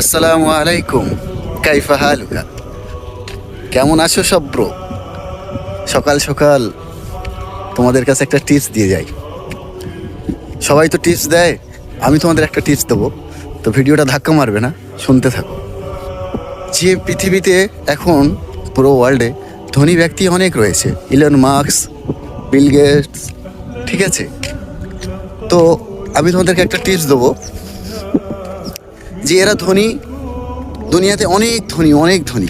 আসসালামু আলাইকুম, কাইফা হালুকা? কেমন আছো সব ব্রো? সকাল সকাল তোমাদের কাছে একটা টিপস দিয়ে যাই। সবাই তো টিপস দেয়, আমি তোমাদের একটা টিপস দেবো। তো ভিডিওটা ধাক্কা মারবে না, শুনতে থাকো। যে পৃথিবীতে এখন পুরো ওয়ার্ল্ডে ধনী ব্যক্তি অনেক রয়েছে, ইলন মাস্ক, বিল গেটস, ঠিক আছে? তো আমি তোমাদেরকে একটা টিপস দেবো যে এরা ধনী, দুনিয়াতে অনেক ধনী, অনেক ধনী।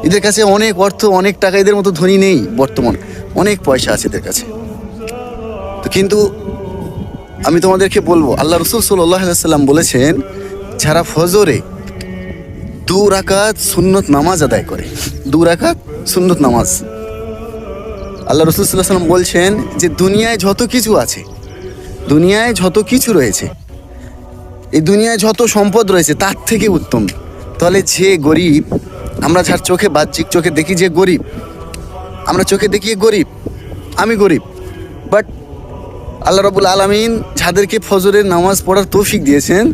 এদের কাছে অনেক অর্থ, অনেক টাকা, এদের মতো ধনী নেই বর্তমান। অনেক পয়সা আছে এদের কাছে। তো কিন্তু আমি তোমাদেরকে বলবো, আল্লাহ রসুল সাল্লাল্লাহু আলাইহি ওয়াসাল্লাম বলেছেন, যারা ফজরে 2 রাকাত সুন্নত নামাজ আদায় করে, 2 রাকাত সুন্নত নামাজ, আল্লাহ রসুল সাল্লাল্লাহু আলাইহি ওয়াসাল্লাম বলছেন যে দুনিয়ায় যত কিছু আছে, দুনিয়ায় যত কিছু রয়েছে, এই দুনিয়ায় যত সম্পদ রয়েছে তার থেকে উত্তম। তাহলে যে গরিব, আমরা যার চোখে বাহ্যিক চোখে দেখি যে গরিব, আমরা চোখে দেখি গরিব, আমি গরিব, বাট আল্লাহ রাব্বুল আলামিন যাদেরকে ফজরের নামাজ পড়ার তৌফিক দিয়েছেন,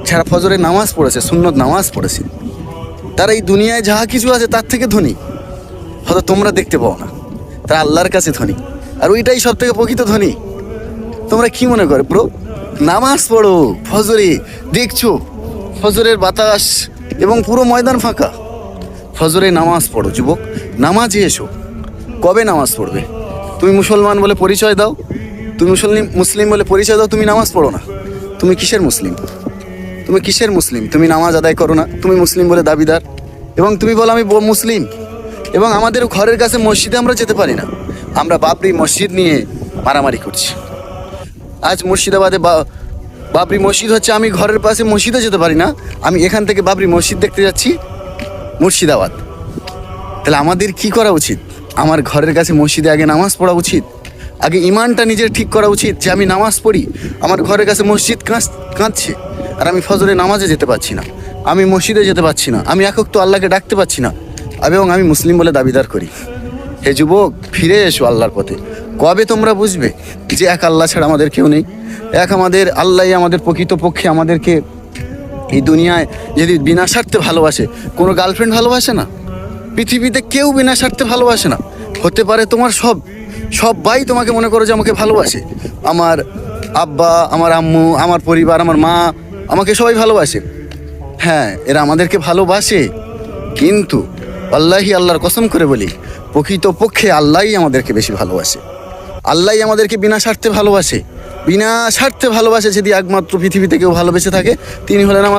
যারা ফজরের নামাজ পড়েছে, সুন্নত নামাজ পড়েছে, তারা এই দুনিয়ায় যাহা কিছু আছে তার থেকে ধনী। হয়তো তোমরা দেখতে পাও না, তারা আল্লাহর কাছে ধনী, আর ওইটাই সব থেকে প্রকৃত ধনী। তোমরা কি মনে করে ব্রো? নামাজ পড়ো ফজরে, দেখছো ফজরের বাতাস এবং পুরো ময়দান ফাঁকা। ফজরে নামাজ পড়ো যুবক, নামাজে এসো। কবে নামাজ পড়বে? তুমি মুসলমান বলে পরিচয় দাও, তুমি মুসলিম বলে পরিচয় দাও, তুমি নামাজ পড়ো না। তুমি কিসের মুসলিম? তুমি কিসের মুসলিম? তুমি নামাজ আদায় করো না, তুমি মুসলিম বলে দাবিদার, এবং তুমি বলো আমি মুসলিম। এবং আমাদের ঘরের কাছে মসজিদে আমরা যেতে পারি না, আমরা বাবরি মসজিদ নিয়ে মারামারি করছি। আজ মুর্শিদাবাদে বাবরি মসজিদ হচ্ছে, আমি ঘরের পাশে মসজিদে যেতে পারি না, আমি এখান থেকে বাবরি মসজিদ দেখতে যাচ্ছি মুর্শিদাবাদ। তাহলে আমাদের কি করা উচিত? আমার ঘরের কাছে মসজিদে আগে নামাজ পড়া উচিত, আগে ইমানটা নিজের ঠিক করা উচিত যে আমি নামাজ পড়ি, আমার ঘরের কাছে মসজিদ কাঁদছে আর আমি ফজরে নামাজে যেতে পারছি না, আমি মসজিদে যেতে পারছি না, আমি একক তো আল্লাহকে ডাকতে পারছি না, এবং আমি মুসলিম বলে দাবিদার করি। হে যুবক, ফিরে এসো আল্লাহর পথে। কবে তোমরা বুঝবে যে এক আল্লাহ ছাড়া আমাদের কেউ নেই? এক আমাদের আল্লাহই আমাদের প্রকৃতপক্ষে আমাদেরকে এই দুনিয়ায় যদি বিনা স্বার্থে ভালোবাসে। কোনো গার্লফ্রেন্ড ভালোবাসে না, পৃথিবীতে কেউ বিনা স্বার্থে ভালোবাসে না। হতে পারে তোমার সব ভাই তোমাকে মনে করো যে আমাকে ভালোবাসে, আমার আব্বা, আমার আম্মু, আমার পরিবার, আমার মা, আমাকে সবাই ভালোবাসে। হ্যাঁ, এরা আমাদেরকে ভালোবাসে, কিন্তু আল্লাহই, আল্লাহর কসম করে বলি, প্রকৃতপক্ষে আল্লাহই আমাদেরকে বেশি ভালোবাসে। আল্লাহই আমাদেরকে বিনা স্বার্থে ভালোবাসে, বিনা স্বার্থে ভালোবাসে। যদি একমাত্র পৃথিবীতে কেউ ভালোবেসে থাকে, তিনি হলেন আমার